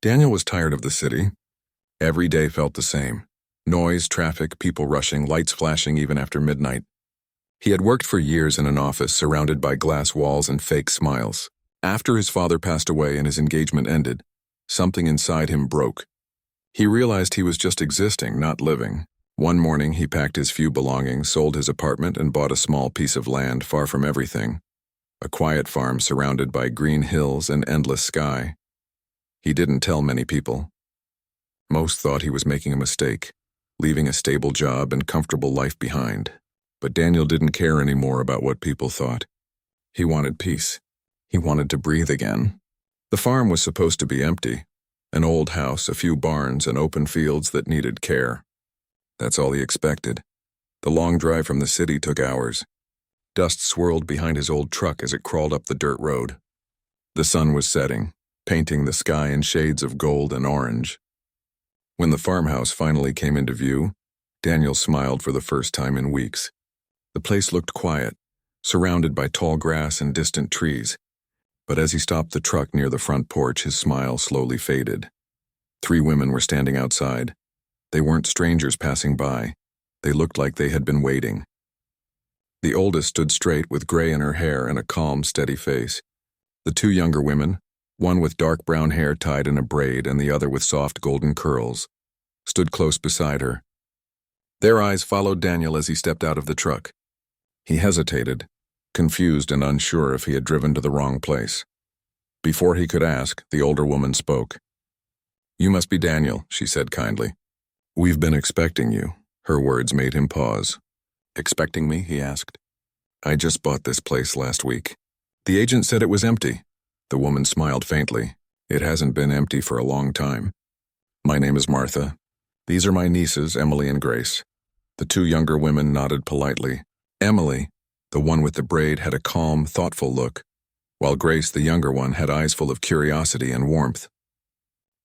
Daniel was tired of the city. Every day felt the same. Noise, traffic, people rushing, lights flashing even after midnight. He had worked for years in an office surrounded by glass walls and fake smiles. After his father passed away and his engagement ended, something inside him broke. He realized he was just existing, not living. One morning, he packed his few belongings, sold his apartment, and bought a small piece of land far from everything. A quiet farm surrounded by green hills and endless sky. He didn't tell many people. Most thought he was making a mistake, leaving a stable job and comfortable life behind. But Daniel didn't care anymore about what people thought. He wanted peace. He wanted to breathe again. The farm was supposed to be empty. An old house, a few barns, and open fields that needed care. That's all he expected. The long drive from the city took hours. Dust swirled behind his old truck as it crawled up the dirt road. The sun was setting, painting the sky in shades of gold and orange. When the farmhouse finally came into view, Daniel smiled for the first time in weeks. The place looked quiet, surrounded by tall grass and distant trees. But as he stopped the truck near the front porch, his smile slowly faded. 3 women were standing outside. They weren't strangers passing by. They looked like they had been waiting. The oldest stood straight with gray in her hair and a calm, steady face. The 2 younger women, one with dark brown hair tied in a braid and the other with soft golden curls, stood close beside her. Their eyes followed Daniel as he stepped out of the truck. He hesitated, confused and unsure if he had driven to the wrong place. Before he could ask, the older woman spoke. "You must be Daniel," she said kindly. "We've been expecting you." Her words made him pause. "Expecting me?" he asked. "I just bought this place last week. The agent said it was empty." The woman smiled faintly. "It hasn't been empty for a long time. My name is Martha. These are my nieces, Emily and Grace." The 2 younger women nodded politely. Emily, the one with the braid, had a calm, thoughtful look, while Grace, the younger one, had eyes full of curiosity and warmth.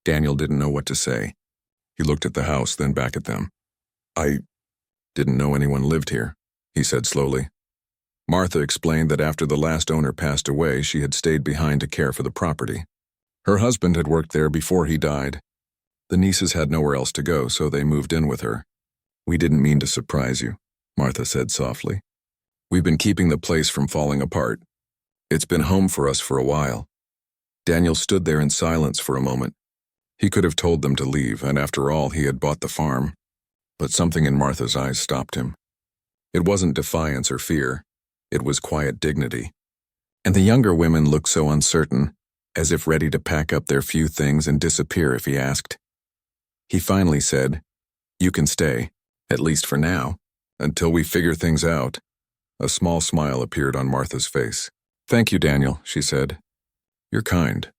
Daniel didn't know what to say. He looked at the house, then back at them. "I didn't know anyone lived here," he said slowly. Martha explained that after the last owner passed away, she had stayed behind to care for the property. Her husband had worked there before he died. The nieces had nowhere else to go, so they moved in with her. "We didn't mean to surprise you," Martha said softly. "We've been keeping the place from falling apart. It's been home for us for a while." Daniel stood there in silence for a moment. He could have told them to leave, and after all, he had bought the farm. But something in Martha's eyes stopped him. It wasn't defiance or fear. It was quiet dignity. And the younger women looked so uncertain, as if ready to pack up their few things and disappear if he asked. He finally said, "You can stay, at least for now, until we figure things out." A small smile appeared on Martha's face. "Thank you, Daniel," she said. "You're kind."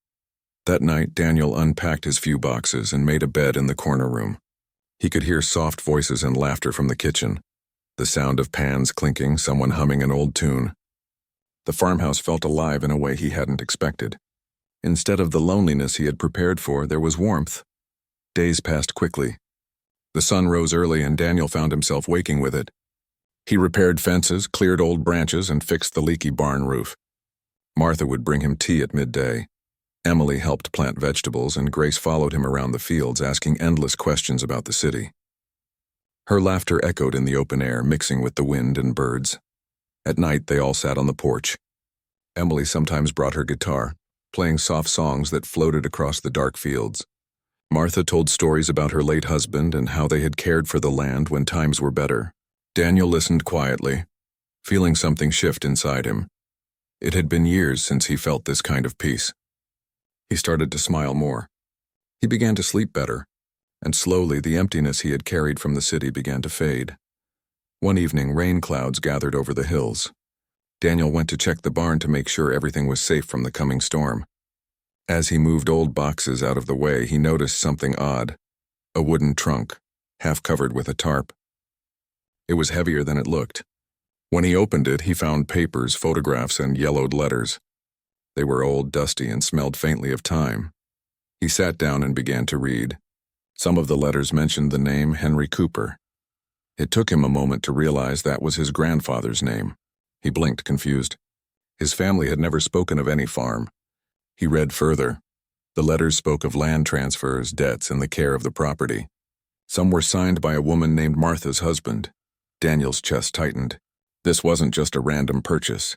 That night, Daniel unpacked his few boxes and made a bed in the corner room. He could hear soft voices and laughter from the kitchen, the sound of pans clinking, someone humming an old tune. The farmhouse felt alive in a way he hadn't expected. Instead of the loneliness he had prepared for, there was warmth. Days passed quickly. The sun rose early and Daniel found himself waking with it. He repaired fences, cleared old branches, and fixed the leaky barn roof. Martha would bring him tea at midday. Emily helped plant vegetables, and Grace followed him around the fields, asking endless questions about the city. Her laughter echoed in the open air, mixing with the wind and birds. At night, they all sat on the porch. Emily sometimes brought her guitar, playing soft songs that floated across the dark fields. Martha told stories about her late husband and how they had cared for the land when times were better. Daniel listened quietly, feeling something shift inside him. It had been years since he felt this kind of peace. He started to smile more. He began to sleep better, and slowly the emptiness he had carried from the city began to fade. One evening, rain clouds gathered over the hills. Daniel went to check the barn to make sure everything was safe from the coming storm. As he moved old boxes out of the way, he noticed something odd: a wooden trunk, half covered with a tarp. It was heavier than it looked. When he opened it, he found papers, photographs, and yellowed letters. They were old, dusty, and smelled faintly of time. He sat down and began to read. Some of the letters mentioned the name Henry Cooper. It took him a moment to realize that was his grandfather's name. He blinked, confused. His family had never spoken of any farm. He read further. The letters spoke of land transfers, debts, and the care of the property. Some were signed by a woman named Martha's husband. Daniel's chest tightened. This wasn't just a random purchase.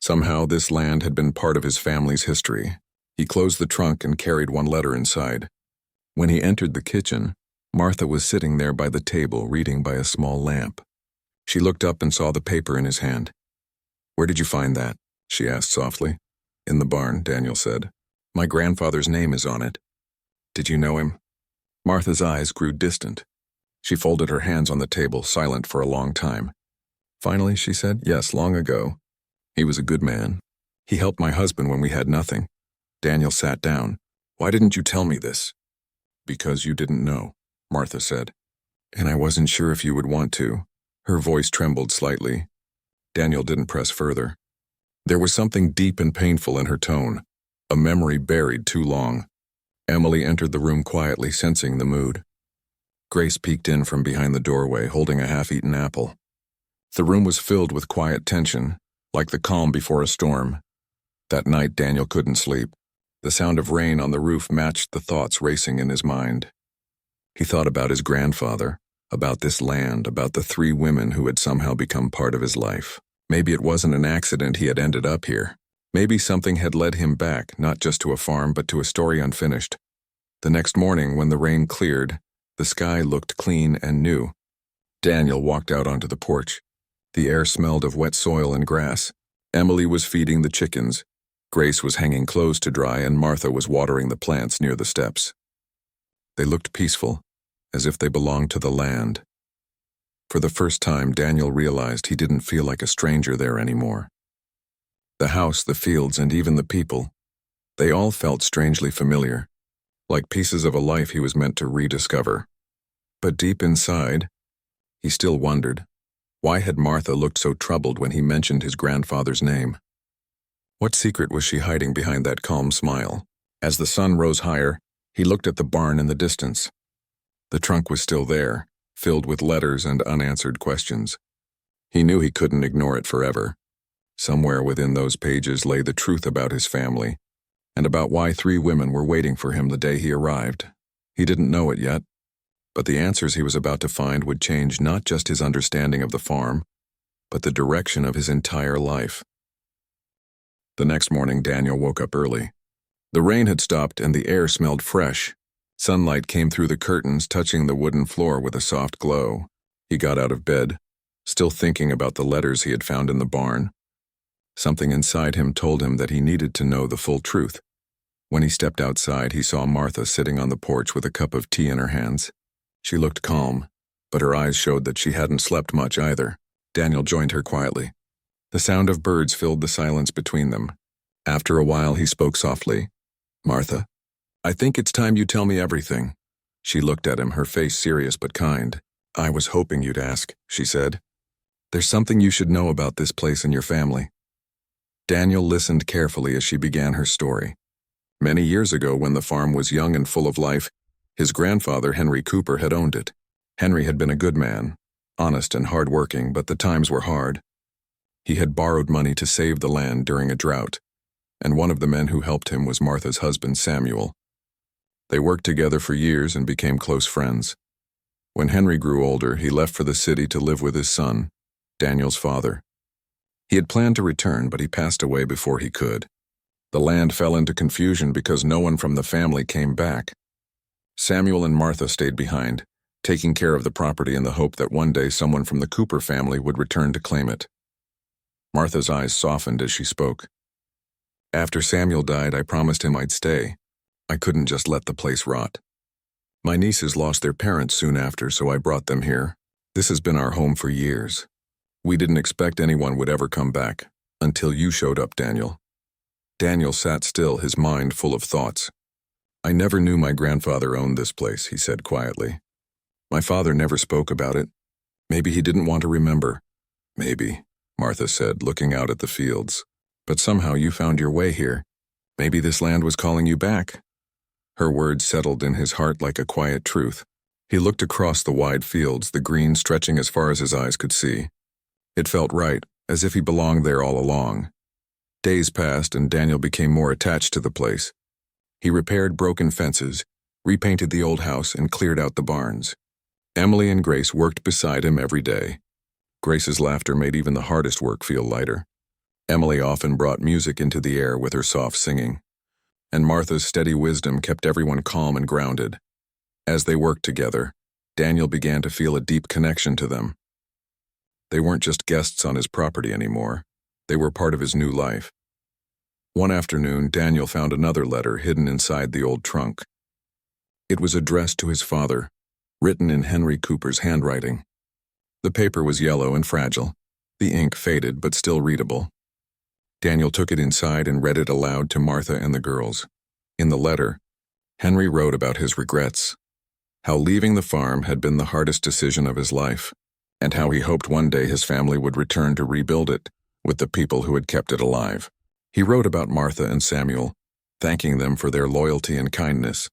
Somehow this land had been part of his family's history. He closed the trunk and carried one letter inside. When he entered the kitchen, Martha was sitting there by the table reading by a small lamp. She looked up and saw the paper in his hand. "Where did you find that?" she asked softly. "In the barn," Daniel said. "My grandfather's name is on it." "Did you know him?" Martha's eyes grew distant. She folded her hands on the table, silent for a long time. Finally, she said, "Yes, long ago. He was a good man. He helped my husband when we had nothing." Daniel sat down. "Why didn't you tell me this?" "Because you didn't know," Martha said. "And I wasn't sure if you would want to." Her voice trembled slightly. Daniel didn't press further. There was something deep and painful in her tone, a memory buried too long. Emily entered the room quietly, sensing the mood. Grace peeked in from behind the doorway, holding a half-eaten apple. The room was filled with quiet tension, like the calm before a storm. That night, Daniel couldn't sleep. The sound of rain on the roof matched the thoughts racing in his mind. He thought about his grandfather, about this land, about the 3 women who had somehow become part of his life. Maybe it wasn't an accident he had ended up here. Maybe something had led him back, not just to a farm, but to a story unfinished. The next morning, when the rain cleared, the sky looked clean and new. Daniel walked out onto the porch. The air smelled of wet soil and grass. Emily was feeding the chickens. Grace was hanging clothes to dry, and Martha was watering the plants near the steps. They looked peaceful, as if they belonged to the land. For the first time, Daniel realized he didn't feel like a stranger there anymore. The house, the fields, and even the people, they all felt strangely familiar, like pieces of a life he was meant to rediscover. But deep inside, he still wondered, why had Martha looked so troubled when he mentioned his grandfather's name? What secret was she hiding behind that calm smile? As the sun rose higher, he looked at the barn in the distance. The trunk was still there, filled with letters and unanswered questions. He knew he couldn't ignore it forever. Somewhere within those pages lay the truth about his family, and about why 3 women were waiting for him the day he arrived. He didn't know it yet, but the answers he was about to find would change not just his understanding of the farm, but the direction of his entire life. The next morning, Daniel woke up early. The rain had stopped and the air smelled fresh. Sunlight came through the curtains, touching the wooden floor with a soft glow. He got out of bed, still thinking about the letters he had found in the barn. Something inside him told him that he needed to know the full truth. When he stepped outside, he saw Martha sitting on the porch with a cup of tea in her hands. She looked calm, but her eyes showed that she hadn't slept much either. Daniel joined her quietly. The sound of birds filled the silence between them. After a while, he spoke softly. "Martha, I think it's time you tell me everything." She looked at him, her face serious but kind. "I was hoping you'd ask," she said. "There's something you should know about this place and your family." Daniel listened carefully as she began her story. Many years ago, when the farm was young and full of life, his grandfather, Henry Cooper, had owned it. Henry had been a good man, honest and hard-working, but the times were hard. He had borrowed money to save the land during a drought, and one of the men who helped him was Martha's husband, Samuel. They worked together for years and became close friends. When Henry grew older, he left for the city to live with his son, Daniel's father. He had planned to return, but he passed away before he could. The land fell into confusion because no one from the family came back. Samuel and Martha stayed behind, taking care of the property in the hope that one day someone from the Cooper family would return to claim it. Martha's eyes softened as she spoke. "After Samuel died, I promised him I'd stay. I couldn't just let the place rot. My nieces lost their parents soon after, so I brought them here. This has been our home for years. We didn't expect anyone would ever come back, until you showed up, Daniel." Daniel sat still, his mind full of thoughts. "I never knew my grandfather owned this place," he said quietly. "My father never spoke about it. Maybe he didn't want to remember." "Maybe," Martha said, looking out at the fields. "But somehow you found your way here. Maybe this land was calling you back." Her words settled in his heart like a quiet truth. He looked across the wide fields, the green stretching as far as his eyes could see. It felt right, as if he belonged there all along. Days passed and Daniel became more attached to the place. He repaired broken fences, repainted the old house, and cleared out the barns. Emily and Grace worked beside him every day. Grace's laughter made even the hardest work feel lighter. Emily often brought music into the air with her soft singing, and Martha's steady wisdom kept everyone calm and grounded. As they worked together, Daniel began to feel a deep connection to them. They weren't just guests on his property anymore. They were part of his new life. One afternoon, Daniel found another letter hidden inside the old trunk. It was addressed to his father, written in Henry Cooper's handwriting. The paper was yellow and fragile, the ink faded but still readable. Daniel took it inside and read it aloud to Martha and the girls. In the letter, Henry wrote about his regrets, how leaving the farm had been the hardest decision of his life, and how he hoped one day his family would return to rebuild it with the people who had kept it alive. He wrote about Martha and Samuel, thanking them for their loyalty and kindness.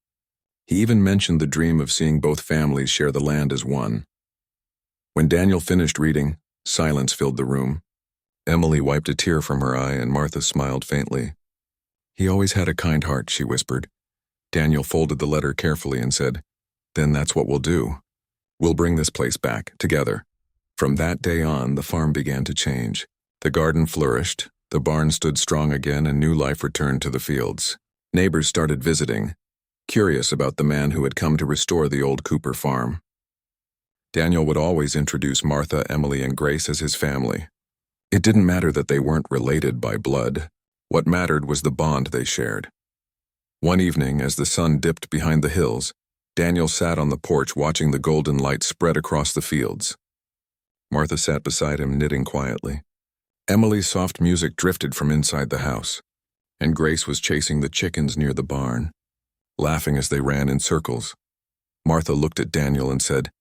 He even mentioned the dream of seeing both families share the land as one. When Daniel finished reading, silence filled the room. Emily wiped a tear from her eye and Martha smiled faintly. "He always had a kind heart," she whispered. Daniel folded the letter carefully and said, "Then that's what we'll do. We'll bring this place back, together." From that day on, the farm began to change. The garden flourished, the barn stood strong again, and new life returned to the fields. Neighbors started visiting, curious about the man who had come to restore the old Cooper farm. Daniel would always introduce Martha, Emily, and Grace as his family. It didn't matter that they weren't related by blood. What mattered was the bond they shared. One evening, as the sun dipped behind the hills, Daniel sat on the porch watching the golden light spread across the fields. Martha sat beside him, knitting quietly. Emily's soft music drifted from inside the house, and Grace was chasing the chickens near the barn, laughing as they ran in circles. Martha looked at Daniel and said,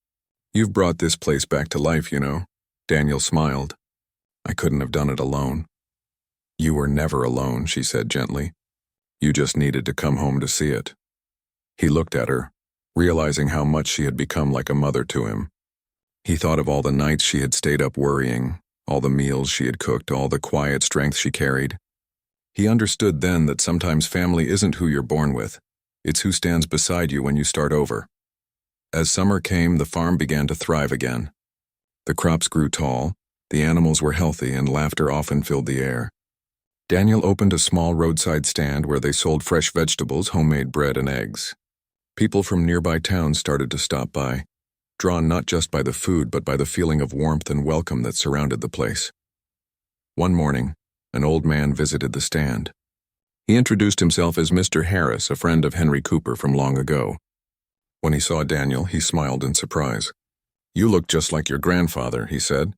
"You've brought this place back to life, you know." Daniel smiled. "I couldn't have done it alone." "You were never alone," she said gently. "You just needed to come home to see it." He looked at her, realizing how much she had become like a mother to him. He thought of all the nights she had stayed up worrying, all the meals she had cooked, all the quiet strength she carried. He understood then that sometimes family isn't who you're born with. It's who stands beside you when you start over. As summer came, the farm began to thrive again. The crops grew tall, the animals were healthy, and laughter often filled the air. Daniel opened a small roadside stand where they sold fresh vegetables, homemade bread, and eggs. People from nearby towns started to stop by, drawn not just by the food but by the feeling of warmth and welcome that surrounded the place. One morning, an old man visited the stand. He introduced himself as Mr. Harris, a friend of Henry Cooper from long ago. When he saw Daniel, he smiled in surprise. "You look just like your grandfather," he said.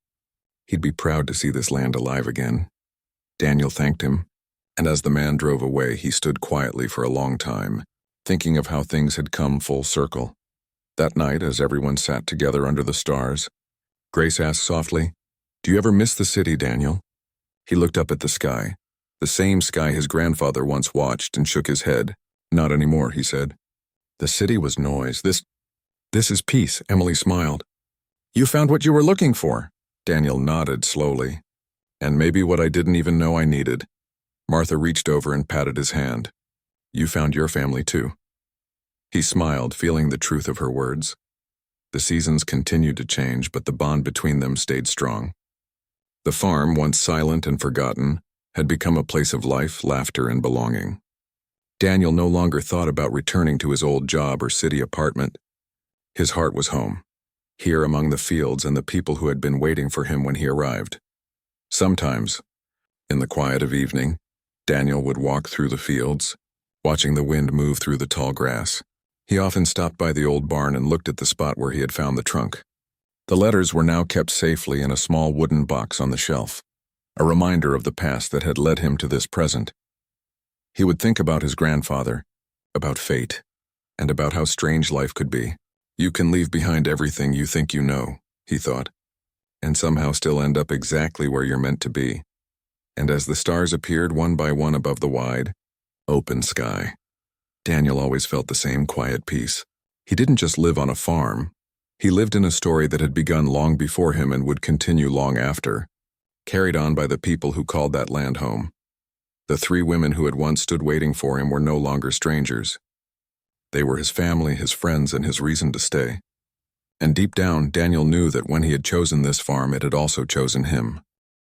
He'd be proud to see this land alive again. Daniel thanked him, and as the man drove away, he stood quietly for a long time, thinking of how things had come full circle. That night, as everyone sat together under the stars, Grace asked softly, "Do you ever miss the city, Daniel?" He looked up at the sky, the same sky his grandfather once watched, and shook his head. "Not anymore," he said. "The city was noise. This is peace," Emily smiled. "You found what you were looking for." Daniel nodded slowly. "And maybe what I didn't even know I needed." Martha reached over and patted his hand. "You found your family too." He smiled, feeling the truth of her words. The seasons continued to change, but the bond between them stayed strong. The farm, once silent and forgotten, had become a place of life, laughter, and belonging. Daniel no longer thought about returning to his old job or city apartment. His heart was home, here among the fields and the people who had been waiting for him when he arrived. Sometimes, in the quiet of evening, Daniel would walk through the fields, watching the wind move through the tall grass. He often stopped by the old barn and looked at the spot where he had found the trunk. The letters were now kept safely in a small wooden box on the shelf, a reminder of the past that had led him to this present. He would think about his grandfather, about fate, and about how strange life could be. You can leave behind everything you think you know, he thought, and somehow still end up exactly where you're meant to be. And as the stars appeared one by one above the wide, open sky, Daniel always felt the same quiet peace. He didn't just live on a farm. He lived in a story that had begun long before him and would continue long after, carried on by the people who called that land home. The three women who had once stood waiting for him were no longer strangers. They were his family, his friends, and his reason to stay. And deep down, Daniel knew that when he had chosen this farm, it had also chosen him.